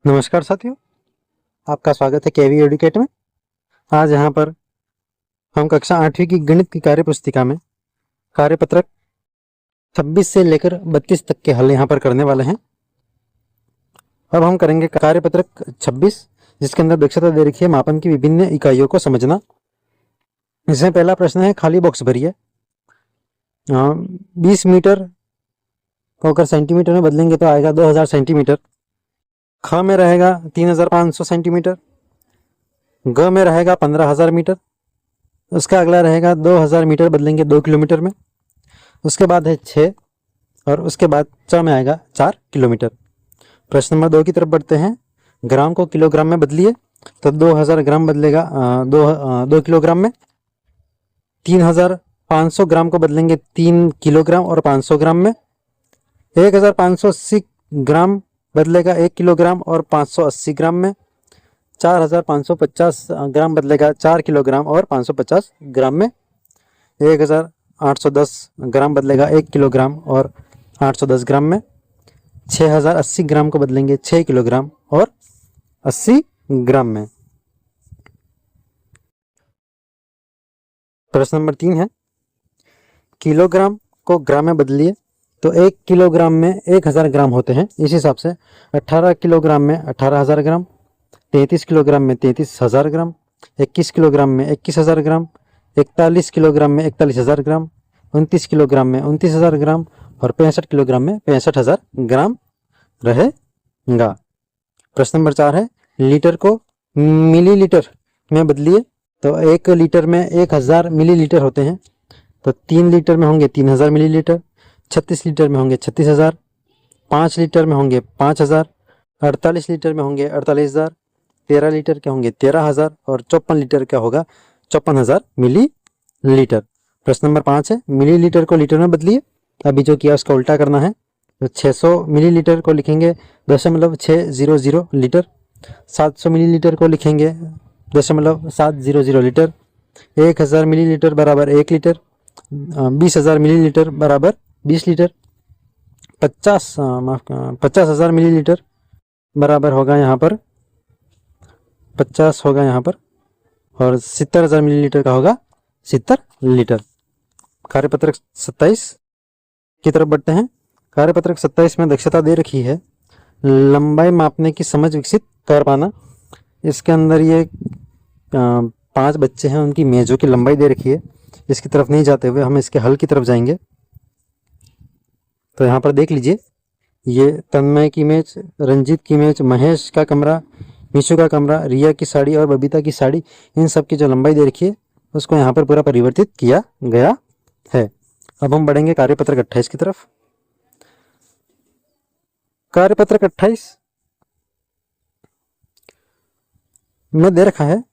नमस्कार साथियों, आपका स्वागत है केवी एडुकेट में। आज यहाँ पर हम कक्षा 8वीं की गणित की कार्य पुस्तिका में कार्यपत्रक 26 से लेकर 32 तक के हल यहाँ पर करने वाले हैं। अब हम करेंगे कार्यपत्रक 26, जिसके अंदर दक्षता दे रखी है मापन की विभिन्न इकाइयों को समझना। इसमें पहला प्रश्न है, खाली बॉक्स भरिए। 20 मीटर को अगर सेंटीमीटर में बदलेंगे तो आएगा 2000 सेंटीमीटर। ख में रहेगा 3500 सेंटीमीटर। ग में रहेगा 15,000 मीटर। उसका अगला रहेगा 2000 मीटर बदलेंगे 2 किलोमीटर में। उसके बाद है 6 और उसके बाद च में आएगा 4 किलोमीटर। प्रश्न नंबर 2 की तरफ बढ़ते हैं। ग्राम को किलोग्राम में बदलिए तो 2000 ग्राम बदलेगा 2 किलोग्राम में। 3500 ग्राम को बदलेंगे 3 किलोग्राम और 500 ग्राम में। 1580 ग्राम बदलेगा 1 किलोग्राम और 580 ग्राम में। 4550 ग्राम बदलेगा 4 किलोग्राम और 550 ग्राम में। 1810 ग्राम बदलेगा 1 किलोग्राम और 810 ग्राम में। 6080 ग्राम को बदलेंगे 6 किलोग्राम और 80 ग्राम में। प्रश्न नंबर 3 है, किलोग्राम को ग्राम में बदलिए तो 1 किलोग्राम में 1000 ग्राम होते हैं। इस हिसाब से 18 किलोग्राम में 18,000 ग्राम, 33 किलोग्राम में 33,000 ग्राम, 21 किलोग्राम में 21,000 ग्राम, 41 किलोग्राम में 41,000 ग्राम, 29 किलोग्राम में 29,000 ग्राम और 65 किलोग्राम में 65,000 ग्राम रहेगा। प्रश्न नंबर 4 है, लीटर को मिलीलीटर में बदलिए तो 1 लीटर में 1000 मिलीलीटर होते हैं। तो 3 लीटर में होंगे 3000 मिलीलीटर, 36 लीटर में होंगे 36,000, 5 लीटर में होंगे 5,000, 48 लीटर में होंगे 48,000, 13 लीटर के होंगे 13,000 और 54 लीटर का होगा 54,000 मिलीलीटर। प्रश्न नंबर 5 है, मिलीलीटर को लीटर में बदलिए। अभी जो किया उसका उल्टा करना है। तो 600 मिलीलीटर को लिखेंगे 0.600 लीटर। 700 मिलीलीटर को लिखेंगे 0.700 लीटर। 1000 मिलीलीटर बराबर 1 लीटर। 20,000 मिलीलीटर बराबर 20 लीटर। 50,000 मिलीलीटर बराबर होगा यहाँ पर 50 होगा यहाँ पर, और 70,000 मिलीलीटर का होगा 70 लीटर। कार्यपत्रक 27 की तरफ बढ़ते हैं। कार्यपत्रक 27 में दक्षता दे रखी है लंबाई मापने की समझ विकसित कर पाना। इसके अंदर ये 5 बच्चे हैं, उनकी मेजों की लंबाई दे रखी है। इसकी तरफ नहीं जाते हुए हम इसके हल की तरफ जाएंगे। तो यहाँ पर देख लीजिए, ये तन्मय की इमेज, रंजीत की इमेज, महेश का कमरा, मीशू का कमरा, रिया की साड़ी और बबीता की साड़ी, इन सब की जो लंबाई दे रखी है उसको यहाँ पर पूरा परिवर्तित किया गया है। अब हम बढ़ेंगे कार्यपत्रक 28 की तरफ। कार्यपत्रक 28 में दे रखा है,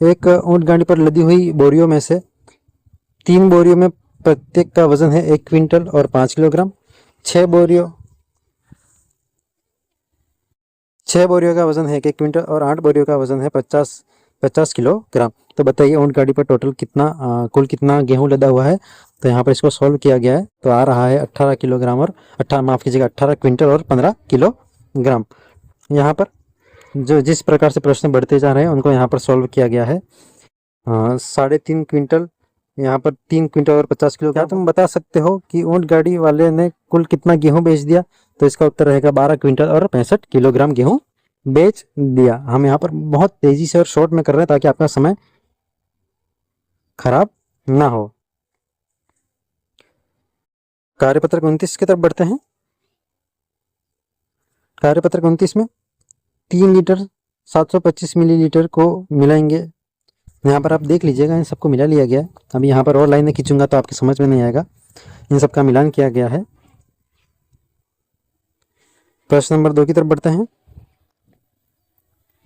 एक ऊंट गाड़ी पर लदी हुई बोरियों में से 3 बोरियों में प्रत्येक का वजन है 1 क्विंटल और 5 किलोग्राम। 6 बोरियों का वजन है 1 क्विंटल और 8 बोरियों का वजन है 50 किलोग्राम। तो बताइए ऊंट गाड़ी पर टोटल कुल कितना गेहूं लदा हुआ है। तो यहाँ पर इसको सॉल्व किया गया है तो आ रहा है 18 किलोग्राम और 18 क्विंटल और 15 किलोग्राम। यहाँ पर जो जिस प्रकार से प्रश्न बढ़ते जा रहे हैं उनको यहाँ पर सॉल्व किया गया है। 3.5 क्विंटल, यहाँ पर 3 क्विंटल और 50 किलो। क्या तुम बता सकते हो कि ऊंट गाड़ी वाले ने कुल कितना गेहूं बेच दिया। तो इसका उत्तर रहेगा 12 क्विंटल और 65 किलोग्राम गेहूं बेच दिया। हम यहाँ पर बहुत तेजी से और शॉर्ट में कर रहे हैं ताकि आपका समय खराब ना हो। कार्यपत्रक 29 की तरफ बढ़ते हैं। कार्यपत्रक 29 में 3 लीटर 725 मिलीलीटर को मिलाएंगे। यहाँ पर आप देख लीजिएगा, इन सबको मिला लिया गया है। अभी यहाँ पर और लाइनें खींचूंगा तो आपकी समझ में नहीं आएगा। इन सबका मिलान किया गया है। प्रश्न नंबर 2 की तरफ बढ़ते हैं।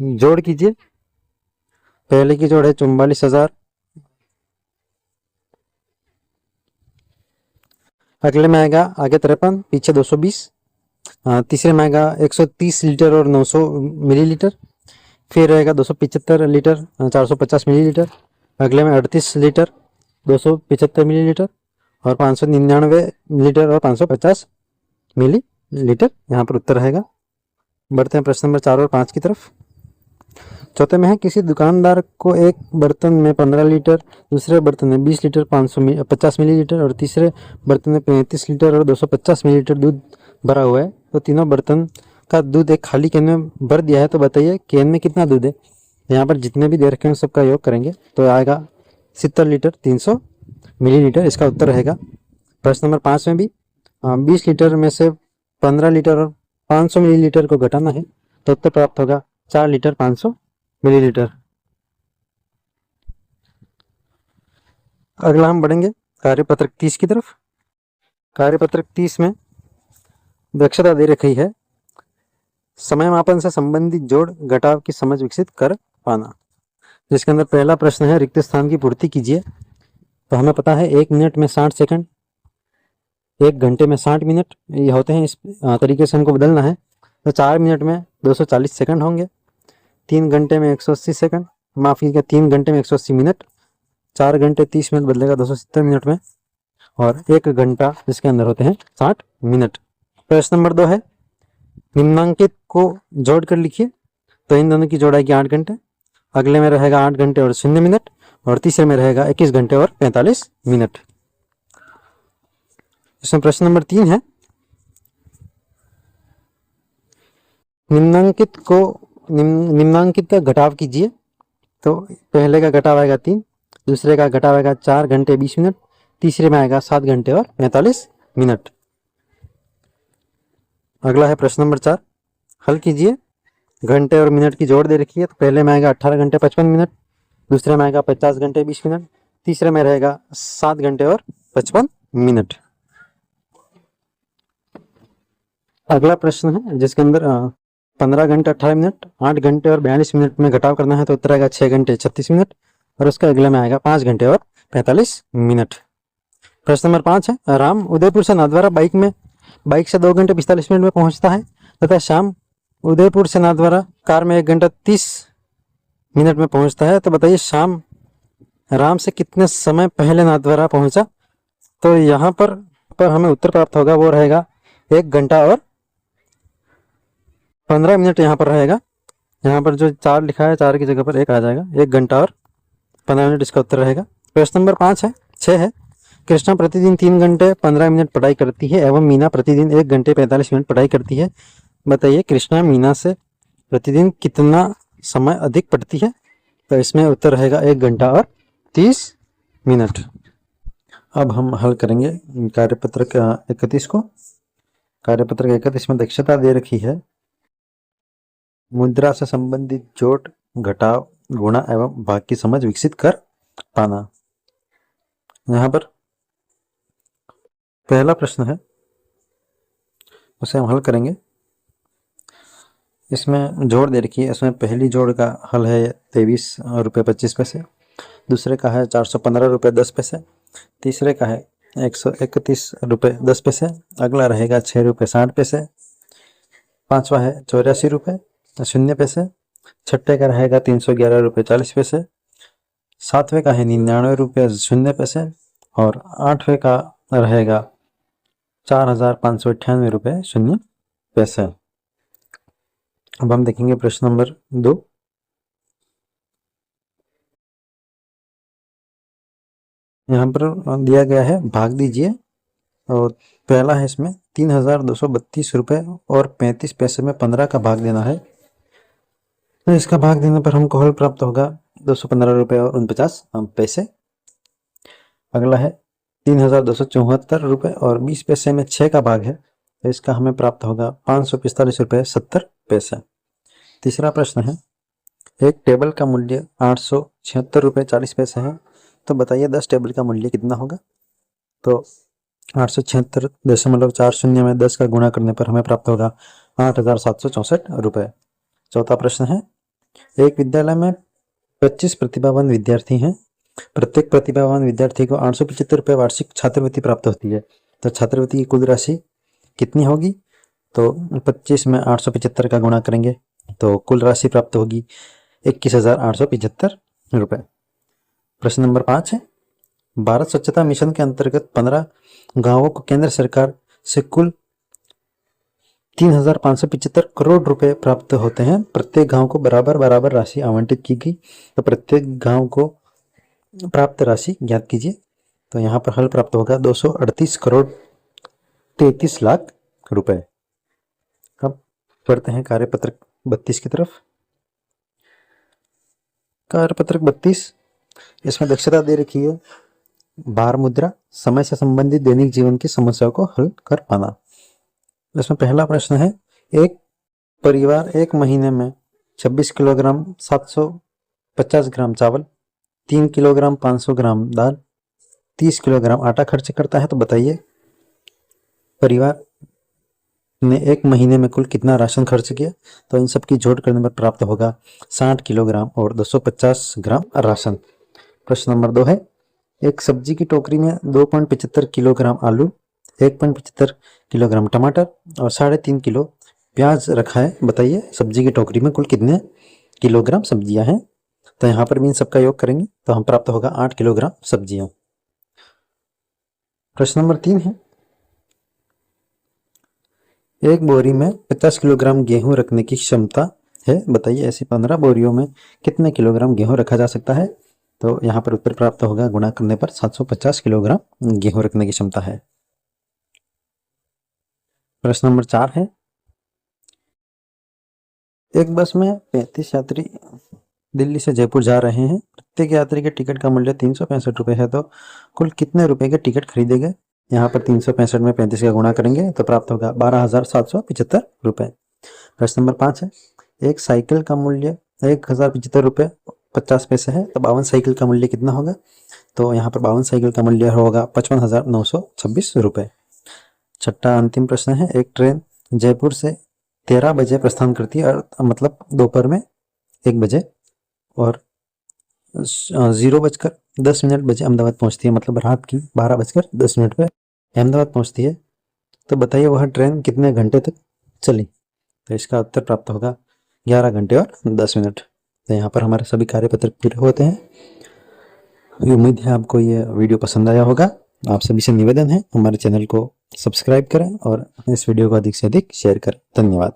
जोड़ कीजिए। पहले की जोड़ है 44,000, अगले में आएगा आगे 53, पीछे 220, तीसरे में आएगा 130 लीटर और 900 मिलीलीटर, फिर रहेगा 275 लीटर 450 मिलीलीटर, अगले में 38 लीटर 275 मिलीलीटर और 599 लीटर और 550 मिलीलीटर। यहाँ पर उत्तर रहेगा। बढ़ते हैं प्रश्न नंबर 4 और 5 की तरफ। चौथे में है किसी दुकानदार को एक बर्तन में 15 लीटर, दूसरे बर्तन में 20 लीटर 50 मिलीलीटर और तीसरे बर्तन में 35 लीटर और 250 मिलीलीटर दूध भरा हुआ है। तो तीनों बर्तन का दूध एक खाली कैन में भर दिया है। तो बताइए कैन में कितना दूध है। यहाँ पर जितने भी दे रखे हैं सबका योग करेंगे तो आएगा 70 लीटर 300 मिलीलीटर, इसका उत्तर रहेगा। प्रश्न नंबर 5 में भी 20 लीटर में से 15 लीटर और 500 मिलीलीटर को घटाना है तो उत्तर प्राप्त होगा 4 लीटर 500 मिलीलीटर। अगला हम बढ़ेंगे कार्यपत्रक 30 की तरफ। कार्यपत्रक 30 में दक्षता दे रखी है समय मापन से संबंधित जोड़ घटाव की समझ विकसित कर पाना, जिसके अंदर पहला प्रश्न है रिक्त स्थान की पूर्ति कीजिए। तो हमें पता है 1 मिनट में 60 सेकंड, 1 घंटे में 60 मिनट ये होते हैं। इस तरीके से हमको बदलना है। तो 4 मिनट में 240 सेकंड होंगे, 3 घंटे में 180 सेकंड, माफ कीजिएगा 3 घंटे में 180 मिनट, 4 घंटे 30 मिनट बदलेगा 270 मिनट में, और 1 घंटा जिसके अंदर होते हैं 60 मिनट। प्रश्न नंबर 2 है निम्नांकित को जोड़ कर लिखिए। तो इन दोनों की जोड़ आएगी 8 घंटे, अगले में रहेगा 8 घंटे और 0 मिनट, और तीसरे में रहेगा 21 घंटे और 45 मिनट। इसमें प्रश्न नंबर 3 है निम्नांकित का घटाव कीजिए। तो पहले का घटाव आएगा 3, दूसरे का घटाव आएगा 4 घंटे 20 मिनट, तीसरे में आएगा 7 घंटे और 45 मिनट। अगला है प्रश्न नंबर 4, हल कीजिए। घंटे और मिनट की जोड़ दे रखी है। तो पहले में आएगा 18 घंटे 55 मिनट, दूसरे में आएगा 50 घंटे 20 मिनट, तीसरे में रहेगा 7 घंटे और 55 मिनट। अगला प्रश्न है जिसके अंदर 15 घंटे 18 मिनट, 8 घंटे और 42 मिनट में घटाव करना है। तो उत्तर आएगा 6 घंटे 36 मिनट, और उसके अगले में आएगा 5 घंटे और 45 मिनट। प्रश्न नंबर 5 है राम उदयपुर से नाथद्वारा बाइक से 2 घंटे 45 मिनट में पहुंचता है तथा श्याम उदयपुर से नाथद्वारा कार में 1 घंटा 30 मिनट में पहुंचता है। तो बताइए श्याम राम से कितने समय पहले नाथद्वारा पहुंचा। तो यहाँ पर हमें उत्तर प्राप्त होगा, वो रहेगा 1 घंटा और 15 मिनट यहाँ पर रहेगा। यहाँ पर जो 4 लिखा है 4 की जगह पर 1 आ जाएगा, 1 घंटा और 15 मिनट इसका उत्तर रहेगा। प्रश्न नंबर 6 है कृष्णा प्रतिदिन 3 घंटे 15 मिनट पढ़ाई करती है एवं मीना प्रतिदिन 1 घंटे 45 मिनट पढ़ाई करती है। बताइए कृष्णा मीना से प्रतिदिन कितना समय अधिक पढ़ती है। तो इसमें उत्तर रहेगा 1 घंटा और 30 मिनट। अब हम हल करेंगे कार्यपत्रक 31 को। कार्यपत्रक 31 में दक्षता दे रखी है मुद्रा से संबंधित जोड़ घटाव गुणा एवं भाग की समझ विकसित कर पाना। यहाँ पर पहला प्रश्न है उसे हम हल करेंगे। इसमें जोड़ दे रखी है। इसमें पहली जोड़ का हल है 23 रुपये 25 पैसे, दूसरे का है 415 रुपये 10 पैसे, तीसरे का है 131 रुपये 10 पैसे, अगला रहेगा 6 रुपये 60 पैसे, पांचवा है 84 रुपये 0 पैसे, छठे का रहेगा 311 रुपये 40 पैसे, सातवें का है 99 रुपये 0 पैसे, और आठवें का रहेगा 4598 रुपये 0 पैसे। अब हम देखेंगे प्रश्न नंबर 2। यहाँ पर दिया गया है भाग दीजिए, और पहला है इसमें 3232 रुपये और 35 पैसे में 15 का भाग देना है। तो इसका भाग देने पर हमको हल प्राप्त होगा 215 रुपये और 49 पैसे। अगला है 3274 रुपये और 20 पैसे में 6 का भाग है। तो इसका हमें प्राप्त होगा 545 रुपये 70 पैसे। तीसरा प्रश्न है एक टेबल का मूल्य 876 रुपये 40 पैसे है। तो बताइए 10 टेबल का मूल्य कितना होगा। तो 876.40 में 10 का गुणा करने पर हमें प्राप्त होगा 8764 रुपये। चौथा प्रश्न है एक विद्यालय में 25 प्रतिभावान विद्यार्थी हैं। प्रत्येक प्रतिभावान विद्यार्थी को 875 रुपये वार्षिक छात्रवृत्ति प्राप्त होती है। तो छात्रवृत्ति की कुल राशि कितनी होगी। तो 25 में 875 का गुणा करेंगे तो कुल राशि प्राप्त होगी 21,875 रुपये। प्रश्न नंबर 5 है भारत स्वच्छता मिशन के अंतर्गत 15 गांवों को केंद्र सरकार से कुल 3,575 करोड़ रुपए प्राप्त होते हैं। प्रत्येक गांव को बराबर बराबर राशि आवंटित की गई। तो प्रत्येक गांव को प्राप्त राशि ज्ञात कीजिए। तो यहाँ पर हल प्राप्त होगा 238 करोड़ 33 लाख रुपए। अब बढ़ते हैं कार्यपत्रक 32 की तरफ। कार्यपत्रक 32, इसमें दक्षता दे रखी है भार मुद्रा, समय से संबंधित दैनिक जीवन की समस्याओं को हल कर पाना। इसमें पहला प्रश्न है, एक परिवार एक महीने में 26 किलोग्राम 750 ग्राम चावल, 3 किलोग्राम 500 ग्राम दाल, 30 किलोग्राम आटा खर्च करता है। तो बताइए परिवार ने एक महीने में कुल कितना राशन खर्च किया। तो इन सब की जोड़ करने पर प्राप्त होगा 60 किलोग्राम और 250 ग्राम राशन। प्रश्न नंबर 2 है, एक सब्जी की टोकरी में 2.75 किलोग्राम आलू, 1.75 किलोग्राम टमाटर और 3.5 किलो प्याज रखा है। बताइए सब्जी की टोकरी में कुल कितने किलोग्राम सब्जियां हैं। तो यहाँ पर भी इन सबका योग करेंगे तो हम प्राप्त होगा 8 किलोग्राम सब्जियां। प्रश्न नंबर 3 है, एक बोरी में 50 किलोग्राम गेहूं रखने की क्षमता है। बताइए ऐसी 15 बोरियों में कितने किलोग्राम गेहूं रखा जा सकता है। तो यहाँ पर उत्तर प्राप्त होगा गुणा करने पर 750 किलोग्राम गेहूं रखने की क्षमता है। प्रश्न नंबर 4 है, एक बस में 35 यात्री दिल्ली से जयपुर जा रहे हैं। प्रत्येक यात्री के टिकट का मूल्य 365 रुपये है। तो कुल कितने रुपए के टिकट खरीदे गए। यहाँ पर 365 में 35 का गुणा करेंगे तो प्राप्त होगा 12,775 रुपये। प्रश्न नंबर 5 है, एक साइकिल का मूल्य 1,075 रुपये 50 पैसे है। तो 52 साइकिल का मूल्य कितना होगा। तो यहाँ पर 52 साइकिल का मूल्य होगा 55,926 रुपये। छठा अंतिम प्रश्न है, एक ट्रेन जयपुर से 13 बजे प्रस्थान करती है और मतलब दोपहर में 1 बजे और 0:10 बजे अहमदाबाद पहुंचती है। मतलब रात की 12:10 पे अहमदाबाद पहुंचती है। तो बताइए वह ट्रेन कितने घंटे तक चली। तो इसका उत्तर प्राप्त होगा 11 घंटे और 10 मिनट। तो यहाँ पर हमारे सभी कार्यपत्र पूरे होते हैं। उम्मीद है आपको ये वीडियो पसंद आया होगा। आप सभी से निवेदन है हमारे चैनल को सब्सक्राइब करें और इस वीडियो को अधिक से अधिक शेयर करें। धन्यवाद।